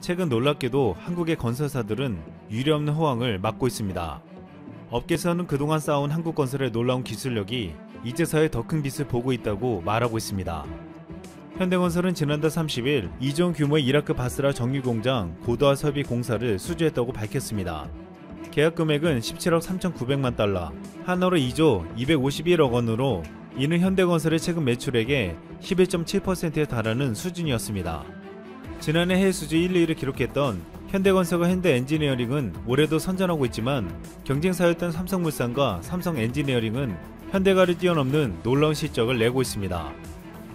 최근 놀랍게도 한국의 건설사들은 유례없는 호황을 맞고 있습니다. 업계에서는 그동안 쌓아온 한국건설의 놀라운 기술력이 이제서야 더 큰 빛을 보고 있다고 말하고 있습니다. 현대건설은 지난달 30일 2조 원 규모의 이라크 바스라 정유공장 고도화 설비 공사를 수주했다고 밝혔습니다. 계약 금액은 17억 3,900만 달러, 한화로 2조 251억 원으로 이는 현대건설의 최근 매출액의 11.7%에 달하는 수준이었습니다. 지난해 해외 수주 1, 2위를 기록했던 현대건설과 현대엔지니어링은 올해도 선전하고 있지만 경쟁사였던 삼성물산과 삼성엔지니어링은 현대가를 뛰어넘는 놀라운 실적을 내고 있습니다.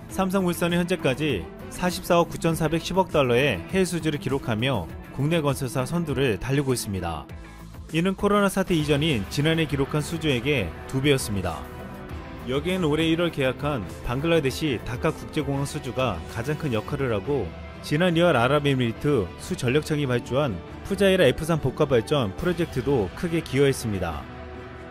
삼성물산은 현재까지 44억 9,410억 달러의 해외 수주를 기록하며 국내 건설사 선두를 달리고 있습니다. 이는 코로나 사태 이전인 지난해 기록한 수주액의 2배였습니다. 여기엔 올해 1월 계약한 방글라데시 다카 국제공항 수주가 가장 큰 역할을 하고 지난 2월 아랍에미리트 수전력청이 발주한 푸자이라 F3 복합발전 프로젝트도 크게 기여했습니다.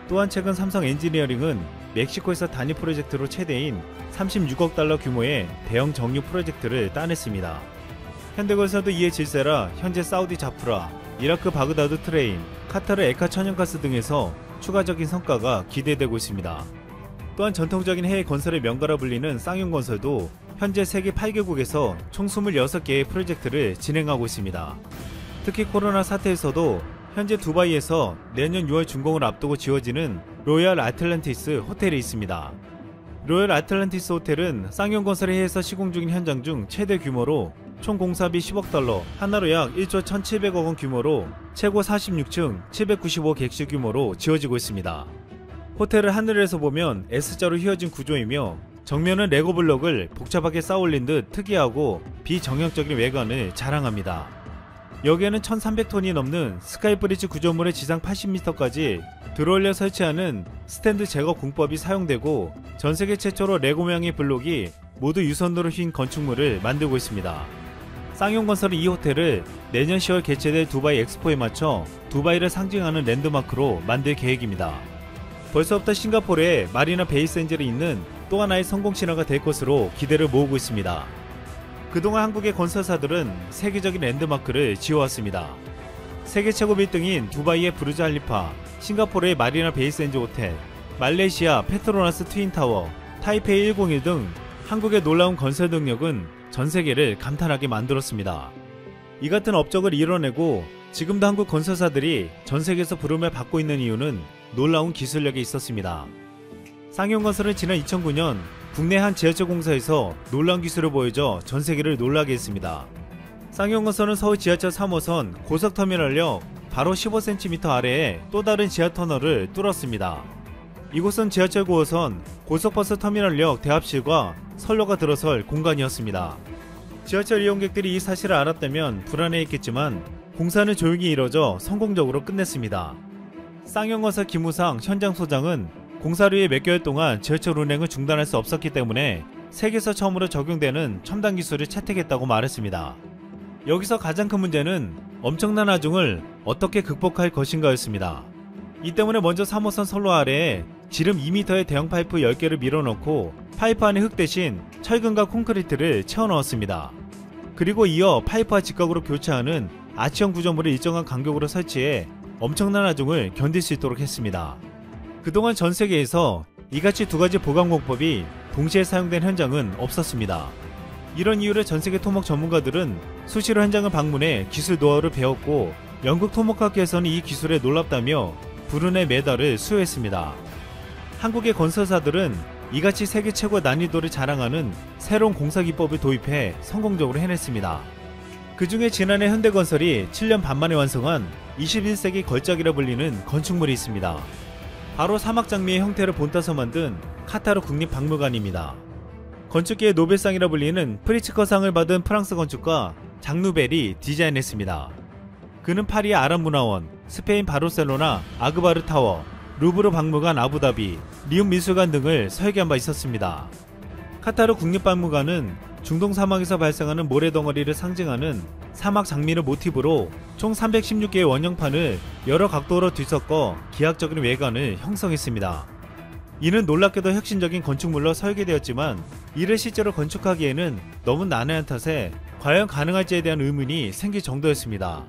또한 최근 삼성 엔지니어링은 멕시코에서 단위 프로젝트로 최대인 36억 달러 규모의 대형 정유 프로젝트를 따냈습니다. 현대건설도 이에 질세라 현재 사우디 자프라, 이라크 바그다드 트레인, 카타르 에카 천연가스 등에서 추가적인 성과가 기대되고 있습니다. 또한 전통적인 해외 건설의 명가라 불리는 쌍용건설도 현재 세계 8개국에서 총 26개의 프로젝트를 진행하고 있습니다. 특히 코로나 사태에서도 현재 두바이에서 내년 6월 준공을 앞두고 지어지는 로얄 아틀란티스 호텔이 있습니다. 로얄 아틀란티스 호텔은 쌍용건설의 해외에서 시공 중인 현장 중 최대 규모로 총 공사비 10억 달러, 한화로 약 1조 1,700억 원 규모로 최고 46층 795 객실 규모로 지어지고 있습니다. 호텔을 하늘에서 보면 S자로 휘어진 구조이며 정면은 레고 블록을 복잡하게 쌓아올린 듯 특이하고 비정형적인 외관을 자랑합니다. 여기에는 1,300톤이 넘는 스카이브리지 구조물의 지상 80m까지 들어올려 설치하는 스탠드 제거 공법이 사용되고 전세계 최초로 레고 모양의 블록이 모두 유선으로 휜 건축물을 만들고 있습니다. 쌍용건설은 이 호텔을 내년 10월 개최될 두바이 엑스포에 맞춰 두바이를 상징하는 랜드마크로 만들 계획입니다. 벌써부터 싱가포르에 마리나 베이센즈를 잇는 또 하나의 성공 신화가 될 것으로 기대를 모으고 있습니다. 그동안 한국의 건설사들은 세계적인 랜드마크를 지어왔습니다. 세계 최고 빌딩인 두바이의 부르즈 할리파, 싱가포르의 마리나 베이센즈 호텔, 말레이시아 페트로나스 트윈타워, 타이페이 101 등 한국의 놀라운 건설 능력은 전세계를 감탄하게 만들었습니다. 이 같은 업적을 이뤄내고 지금도 한국 건설사들이 전세계에서 부름을 받고 있는 이유는 놀라운 기술력에 있었습니다. 쌍용건설은 지난 2009년 국내 한 지하철 공사에서 놀라운 기술을 보여줘 전세계를 놀라게 했습니다. 쌍용건설은 서울 지하철 3호선 고석터미널역 바로 15cm 아래에 또 다른 지하터널을 뚫었습니다. 이곳은 지하철 9호선 고속버스 터미널역 대합실과 선로가 들어설 공간이었습니다. 지하철 이용객들이 이 사실을 알았다면 불안해했겠지만 공사는 조용히 이뤄져 성공적으로 끝냈습니다. 쌍용건설 김우상 현장 소장은 공사를 위해 몇 개월 동안 지하철 운행을 중단할 수 없었기 때문에 세계에서 처음으로 적용되는 첨단 기술을 채택했다고 말했습니다. 여기서 가장 큰 문제는 엄청난 하중을 어떻게 극복할 것인가였습니다. 이 때문에 먼저 3호선 선로 아래에 지름 2m의 대형 파이프 10개를 밀어넣고 파이프 안에 흙 대신 철근과 콘크리트를 채워 넣었습니다. 그리고 이어 파이프와 직각으로 교차하는 아치형 구조물을 일정한 간격으로 설치해 엄청난 하중을 견딜 수 있도록 했습니다. 그동안 전 세계에서 이같이 두 가지 보강 공법이 동시에 사용된 현장은 없었습니다. 이런 이유로 전세계 토목 전문가들은 수시로 현장을 방문해 기술 노하우를 배웠고 영국 토목학회에서는 이 기술에 놀랍다며 불운의 메달을 수여했습니다. 한국의 건설사들은 이같이 세계 최고 난이도를 자랑하는 새로운 공사기법을 도입해 성공적으로 해냈습니다. 그 중에 지난해 현대건설이 7년 반 만에 완성한 21세기 걸작이라 불리는 건축물이 있습니다. 바로 사막장미의 형태를 본따서 만든 카타르 국립박물관입니다. 건축계의 노벨상이라 불리는 프리츠커상을 받은 프랑스 건축가 장 누벨이 디자인했습니다. 그는 파리의 아랍문화원, 스페인 바르셀로나 아그바르 타워, 루브르 박물관 아부다비, 리움 미술관 등을 설계한 바 있었습니다. 카타르 국립박물관은 중동 사막에서 발생하는 모래덩어리를 상징하는 사막 장미를 모티브로 총 316개의 원형판을 여러 각도로 뒤섞어 기하학적인 외관을 형성했습니다. 이는 놀랍게도 혁신적인 건축물로 설계되었지만 이를 실제로 건축하기에는 너무 난해한 탓에 과연 가능할지에 대한 의문이 생길 정도였습니다.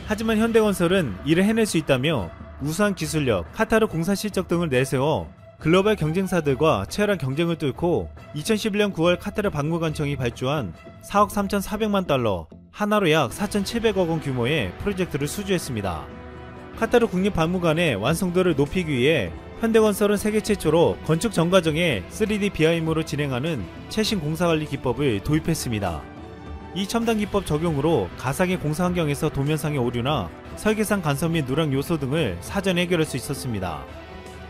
하지만 현대건설은 이를 해낼 수 있다며 우수한 기술력, 카타르 공사 실적 등을 내세워 글로벌 경쟁사들과 치열한 경쟁을 뚫고 2011년 9월 카타르 박물관청이 발주한 4억 3,400만 달러, 하나로 약 4,700억 원 규모의 프로젝트를 수주했습니다. 카타르 국립박물관의 완성도를 높이기 위해 현대건설은 세계 최초로 건축 전 과정에 3D BIM으로 진행하는 최신 공사관리 기법을 도입했습니다. 이 첨단 기법 적용으로 가상의 공사 환경에서 도면상의 오류나 설계상 간섭 및 누락 요소 등을 사전에 해결할 수 있었습니다.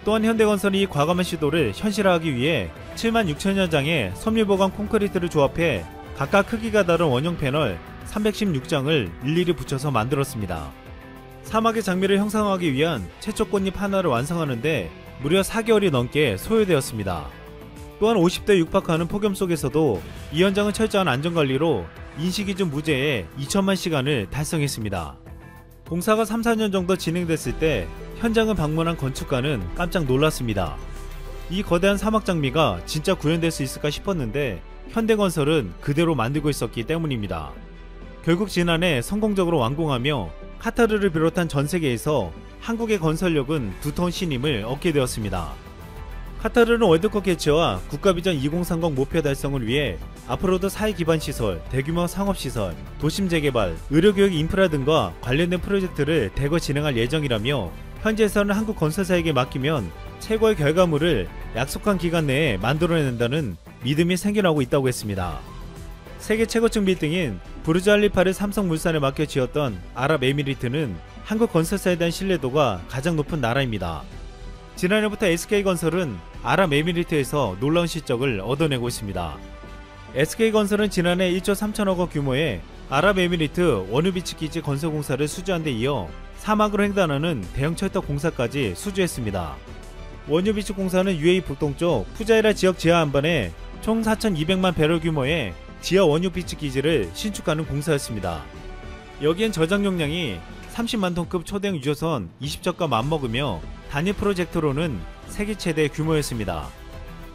또한 현대건설이 이 과감한 시도를 현실화하기 위해 7만 6천여 장의 섬유보강 콘크리트를 조합해 각각 크기가 다른 원형 패널 316장을 일일이 붙여서 만들었습니다. 사막의 장미를 형상화하기 위한 최초 꽃잎 하나를 완성하는데 무려 4개월이 넘게 소요되었습니다. 또한 50대 육박하는 폭염 속에서도 이 현장은 철저한 안전관리로 인시기준 무제에 2천만 시간을 달성했습니다. 공사가 3, 4년 정도 진행됐을 때 현장을 방문한 건축가는 깜짝 놀랐습니다. 이 거대한 사막 장미가 진짜 구현될 수 있을까 싶었는데 현대건설은 그대로 만들고 있었기 때문입니다. 결국 지난해 성공적으로 완공하며 카타르를 비롯한 전 세계에서 한국의 건설력은 두터운 신임을 얻게 되었습니다. 카타르는 월드컵 개최와 국가비전 2030 목표 달성을 위해 앞으로도 사회 기반 시설, 대규모 상업시설, 도심 재개발, 의료교육 인프라 등과 관련된 프로젝트를 대거 진행할 예정이라며 현지에서는 한국 건설사에게 맡기면 최고의 결과물을 약속한 기간 내에 만들어낸다는 믿음이 생겨나고 있다고 했습니다. 세계 최고층 빌딩인 부르즈알리파를 삼성물산에 맡겨 지었던 아랍에미리트는 한국 건설사에 대한 신뢰도가 가장 높은 나라입니다. 지난해부터 SK건설은 아랍에미리트에서 놀라운 실적을 얻어내고 있습니다. SK건설은 지난해 1조 3천억 원 규모의 아랍에미리트 원유비치 기지 건설 공사를 수주한 데 이어 사막으로 횡단하는 대형 철도 공사까지 수주했습니다. 원유비치 공사는 UAE 북동쪽 푸자이라 지역 지하 안반에 총 4,200만 배럴 규모의 지하 원유비치 기지를 신축하는 공사였습니다. 여기엔 저장 용량이 30만 톤급 초대형 유조선 20척과 맞먹으며 단일 프로젝트로는 세계 최대 규모였습니다.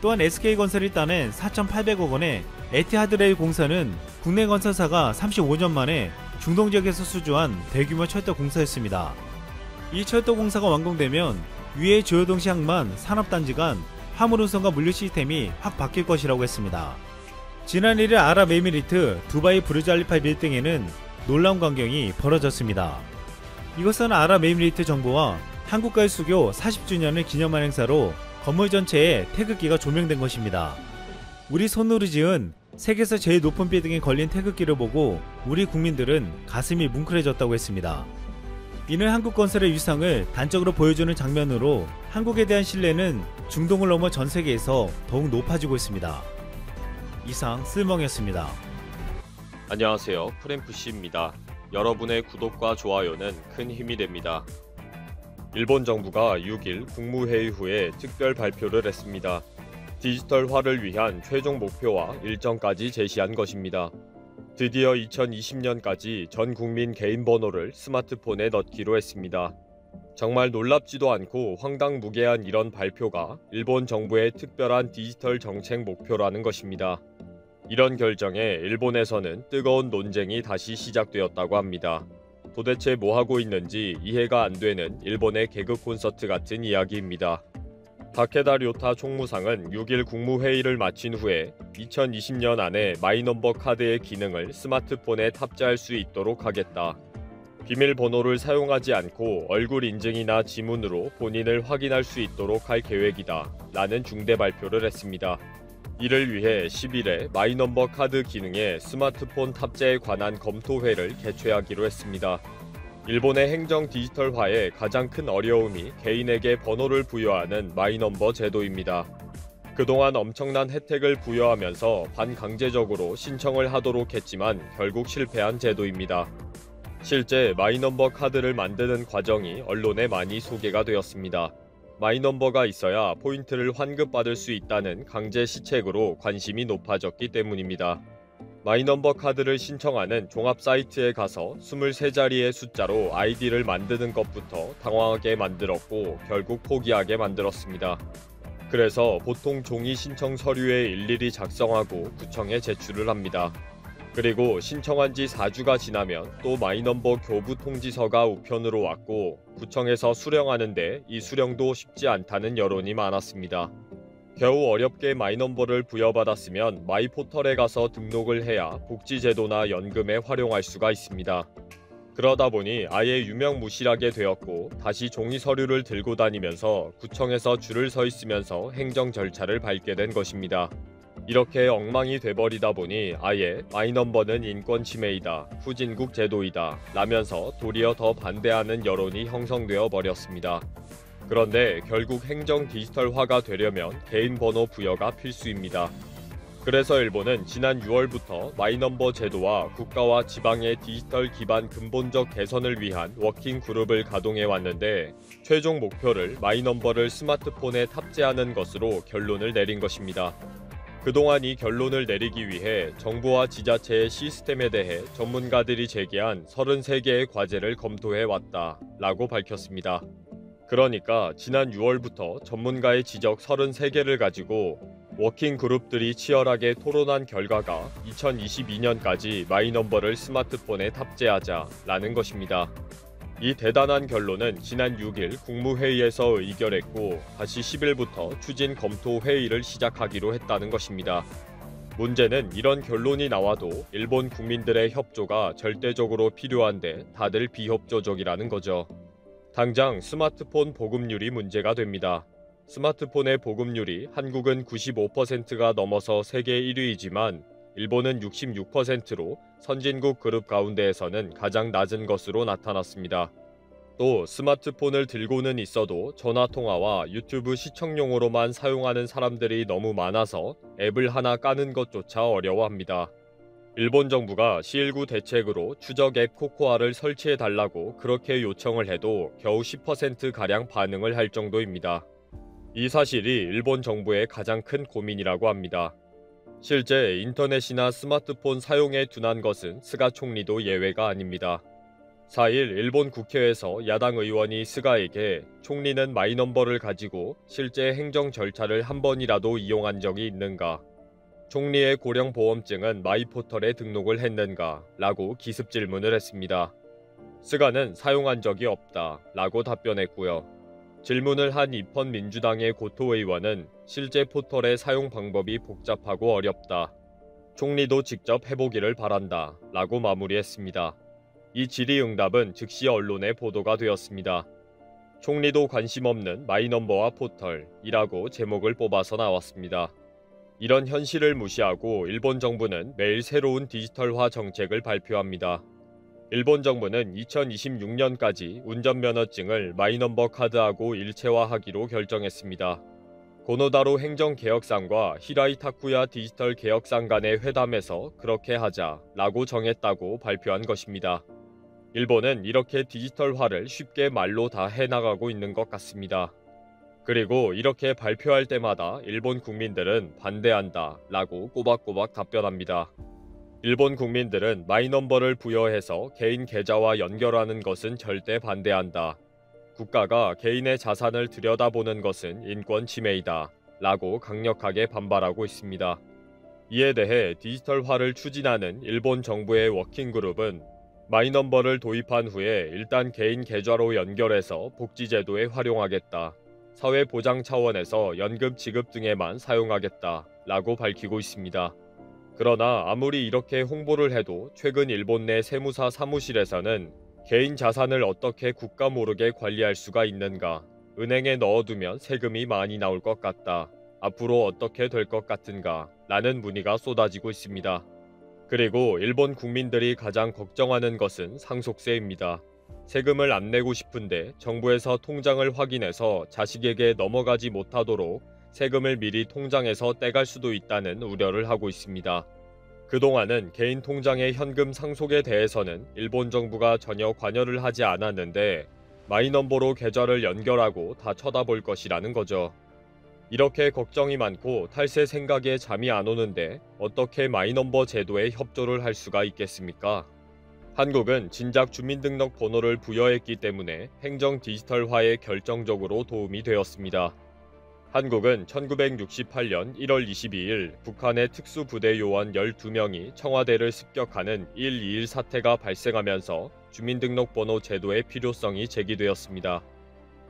또한 SK건설이 따낸 4,800억 원의 에티하드레일 공사는 국내 건설사가 35년 만에 중동 지역에서 수주한 대규모 철도 공사였습니다. 이 철도 공사가 완공되면 위의 주요 도시 항만 산업단지 간 화물 운송과 물류 시스템이 확 바뀔 것이라고 했습니다. 지난 1일 아랍에미리트 두바이 부르즈알리파 빌딩에는 놀라운 광경이 벌어졌습니다. 이것은 아랍에미리트 정부와 한국과의 수교 40주년을 기념한 행사로 건물 전체에 태극기가 조명된 것입니다. 우리 손으로 지은 세계에서 제일 높은 빌딩에 걸린 태극기를 보고 우리 국민들은 가슴이 뭉클해졌다고 했습니다. 이는 한국건설의 위상을 단적으로 보여주는 장면으로 한국에 대한 신뢰는 중동을 넘어 전 세계에서 더욱 높아지고 있습니다. 이상 쓸멍이었습니다. 안녕하세요, 프랭프씨입니다. 여러분의 구독과 좋아요는 큰 힘이 됩니다. 일본 정부가 6일 국무회의 후에 특별 발표를 했습니다. 디지털화를 위한 최종 목표와 일정까지 제시한 것입니다. 드디어 2020년까지 전 국민 개인 번호를 스마트폰에 넣기로 했습니다. 정말 놀랍지도 않고 황당무계한 이런 발표가 일본 정부의 특별한 디지털 정책 목표라는 것입니다. 이런 결정에 일본에서는 뜨거운 논쟁이 다시 시작되었다고 합니다. 도대체 뭐하고 있는지 이해가 안 되는 일본의 개그 콘서트 같은 이야기입니다. 다케다 료타 총무상은 6일 국무회의를 마친 후에 2020년 안에 마이넘버 카드의 기능을 스마트폰에 탑재할 수 있도록 하겠다. 비밀번호를 사용하지 않고 얼굴 인증이나 지문으로 본인을 확인할 수 있도록 할 계획이다 라는 중대 발표를 했습니다. 이를 위해 10일에 마이넘버 카드 기능의 스마트폰 탑재에 관한 검토회를 개최하기로 했습니다. 일본의 행정 디지털화의 가장 큰 어려움이 개인에게 번호를 부여하는 마이넘버 제도입니다. 그동안 엄청난 혜택을 부여하면서 반강제적으로 신청을 하도록 했지만 결국 실패한 제도입니다. 실제 마이넘버 카드를 만드는 과정이 언론에 많이 소개가 되었습니다. 마이넘버가 있어야 포인트를 환급받을 수 있다는 강제 시책으로 관심이 높아졌기 때문입니다. 마이넘버 카드를 신청하는 종합 사이트에 가서 23자리의 숫자로 아이디를 만드는 것부터 당황하게 만들었고 결국 포기하게 만들었습니다. 그래서 보통 종이 신청 서류에 일일이 작성하고 구청에 제출을 합니다. 그리고 신청한 지 4주가 지나면 또 마이넘버 교부 통지서가 우편으로 왔고 구청에서 수령하는데 이 수령도 쉽지 않다는 여론이 많았습니다. 겨우 어렵게 마이넘버를 부여받았으면 마이포털에 가서 등록을 해야 복지제도나 연금에 활용할 수가 있습니다. 그러다 보니 아예 유명무실하게 되었고 다시 종이 서류를 들고 다니면서 구청에서 줄을 서 있으면서 행정 절차를 밟게 된 것입니다. 이렇게 엉망이 돼버리다 보니 아예 마이넘버는 인권 침해이다, 후진국 제도이다 라면서 도리어 더 반대하는 여론이 형성되어 버렸습니다. 그런데 결국 행정 디지털화가 되려면 개인 번호 부여가 필수입니다. 그래서 일본은 지난 6월부터 마이넘버 제도와 국가와 지방의 디지털 기반 근본적 개선을 위한 워킹 그룹을 가동해 왔는데 최종 목표를 마이넘버를 스마트폰에 탑재하는 것으로 결론을 내린 것입니다. 그동안 이 결론을 내리기 위해 정부와 지자체의 시스템에 대해 전문가들이 제기한 33개의 과제를 검토해 왔다 라고 밝혔습니다. 그러니까 지난 6월부터 전문가의 지적 33개를 가지고 워킹 그룹들이 치열하게 토론한 결과가 2022년까지 마이넘버를 스마트폰에 탑재하자라는 것입니다. 이 대단한 결론은 지난 6일 국무회의에서 의결했고 다시 10일부터 추진 검토 회의를 시작하기로 했다는 것입니다. 문제는 이런 결론이 나와도 일본 국민들의 협조가 절대적으로 필요한데 다들 비협조적이라는 거죠. 당장 스마트폰 보급률이 문제가 됩니다. 스마트폰의 보급률이 한국은 95%가 넘어서 세계 1위이지만 일본은 66%로 선진국 그룹 가운데에서는 가장 낮은 것으로 나타났습니다. 또 스마트폰을 들고는 있어도 전화통화와 유튜브 시청용으로만 사용하는 사람들이 너무 많아서 앱을 하나 까는 것조차 어려워합니다. 일본 정부가 C19 대책으로 추적 앱 코코아를 설치해달라고 그렇게 요청을 해도 겨우 10%가량 반응을 할 정도입니다. 이 사실이 일본 정부의 가장 큰 고민이라고 합니다. 실제 인터넷이나 스마트폰 사용에 둔한 것은 스가 총리도 예외가 아닙니다. 4일 일본 국회에서 야당 의원이 스가에게 총리는 마이넘버를 가지고 실제 행정 절차를 한 번이라도 이용한 적이 있는가? 총리의 고령보험증은 마이포털에 등록을 했는가? 라고 기습 질문을 했습니다. 스가는 사용한 적이 없다 라고 답변했고요. 질문을 한 이펀 민주당의 고토 의원은 실제 포털의 사용 방법이 복잡하고 어렵다. 총리도 직접 해보기를 바란다 라고 마무리했습니다. 이 질의응답은 즉시 언론에 보도가 되었습니다. 총리도 관심 없는 마이넘버와 포털이라고 제목을 뽑아서 나왔습니다. 이런 현실을 무시하고 일본 정부는 매일 새로운 디지털화 정책을 발표합니다. 일본 정부는 2026년까지 운전면허증을 마이넘버 카드하고 일체화하기로 결정했습니다. 고노다로 행정개혁상과 히라이 타쿠야 디지털 개혁상 간의 회담에서 그렇게 하자라고 정했다고 발표한 것입니다. 일본은 이렇게 디지털화를 쉽게 말로 다 해나가고 있는 것 같습니다. 그리고 이렇게 발표할 때마다 일본 국민들은 반대한다 라고 꼬박꼬박 답변합니다. 일본 국민들은 마이넘버를 부여해서 개인 계좌와 연결하는 것은 절대 반대한다. 국가가 개인의 자산을 들여다보는 것은 인권 침해이다 라고 강력하게 반발하고 있습니다. 이에 대해 디지털화를 추진하는 일본 정부의 워킹그룹은 마이넘버를 도입한 후에 일단 개인 계좌로 연결해서 복지제도에 활용하겠다. 사회보장 차원에서 연금 지급 등에만 사용하겠다 라고 밝히고 있습니다. 그러나 아무리 이렇게 홍보를 해도 최근 일본 내 세무사 사무실에서는 개인 자산을 어떻게 국가 모르게 관리할 수가 있는가, 은행에 넣어두면 세금이 많이 나올 것 같다, 앞으로 어떻게 될 것 같은가 라는 문의가 쏟아지고 있습니다. 그리고 일본 국민들이 가장 걱정하는 것은 상속세입니다. 세금을 안 내고 싶은데 정부에서 통장을 확인해서 자식에게 넘어가지 못하도록 세금을 미리 통장에서 떼갈 수도 있다는 우려를 하고 있습니다. 그동안은 개인 통장의 현금 상속에 대해서는 일본 정부가 전혀 관여를 하지 않았는데 마이넘버로 계좌를 연결하고 다 쳐다볼 것이라는 거죠. 이렇게 걱정이 많고 탈세 생각에 잠이 안 오는데 어떻게 마이넘버 제도에 협조를 할 수가 있겠습니까? 한국은 진작 주민등록 번호를 부여했기 때문에 행정 디지털화에 결정적으로 도움이 되었습니다. 한국은 1968년 1월 22일 북한의 특수부대 요원 12명이 청와대를 습격하는 1.21 사태가 발생하면서 주민등록번호 제도의 필요성이 제기되었습니다.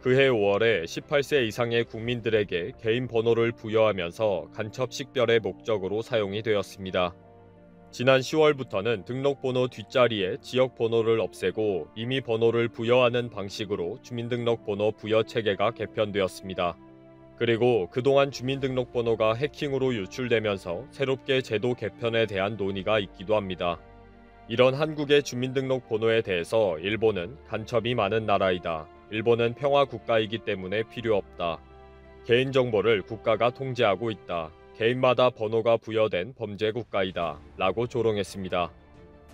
그해 5월에 18세 이상의 국민들에게 개인 번호를 부여하면서 간첩 식별의 목적으로 사용이 되었습니다. 지난 10월부터는 등록번호 뒷자리에 지역번호를 없애고 임의 번호를 부여하는 방식으로 주민등록번호 부여 체계가 개편되었습니다. 그리고 그동안 주민등록번호가 해킹으로 유출되면서 새롭게 제도 개편에 대한 논의가 있기도 합니다. 이런 한국의 주민등록번호에 대해서 일본은 간첩이 많은 나라이다. 일본은 평화국가이기 때문에 필요 없다. 개인정보를 국가가 통제하고 있다. 개인마다 번호가 부여된 범죄국가이다. 라고 조롱했습니다.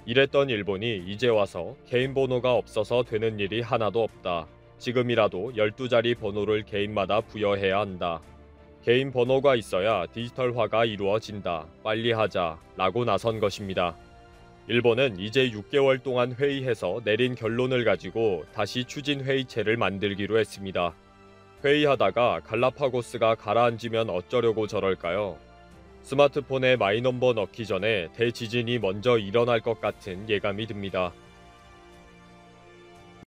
이랬던 일본이 이제 와서 개인 번호가 없어서 되는 일이 하나도 없다. 지금이라도 12자리 번호를 개인마다 부여해야 한다. 개인 번호가 있어야 디지털화가 이루어진다. 빨리 하자. 라고 나선 것입니다. 일본은 이제 6개월 동안 회의해서 내린 결론을 가지고 다시 추진 회의체를 만들기로 했습니다. 회의하다가 갈라파고스가 가라앉으면 어쩌려고 저럴까요? 스마트폰에 마이넘버 넣기 전에 대지진이 먼저 일어날 것 같은 예감이 듭니다.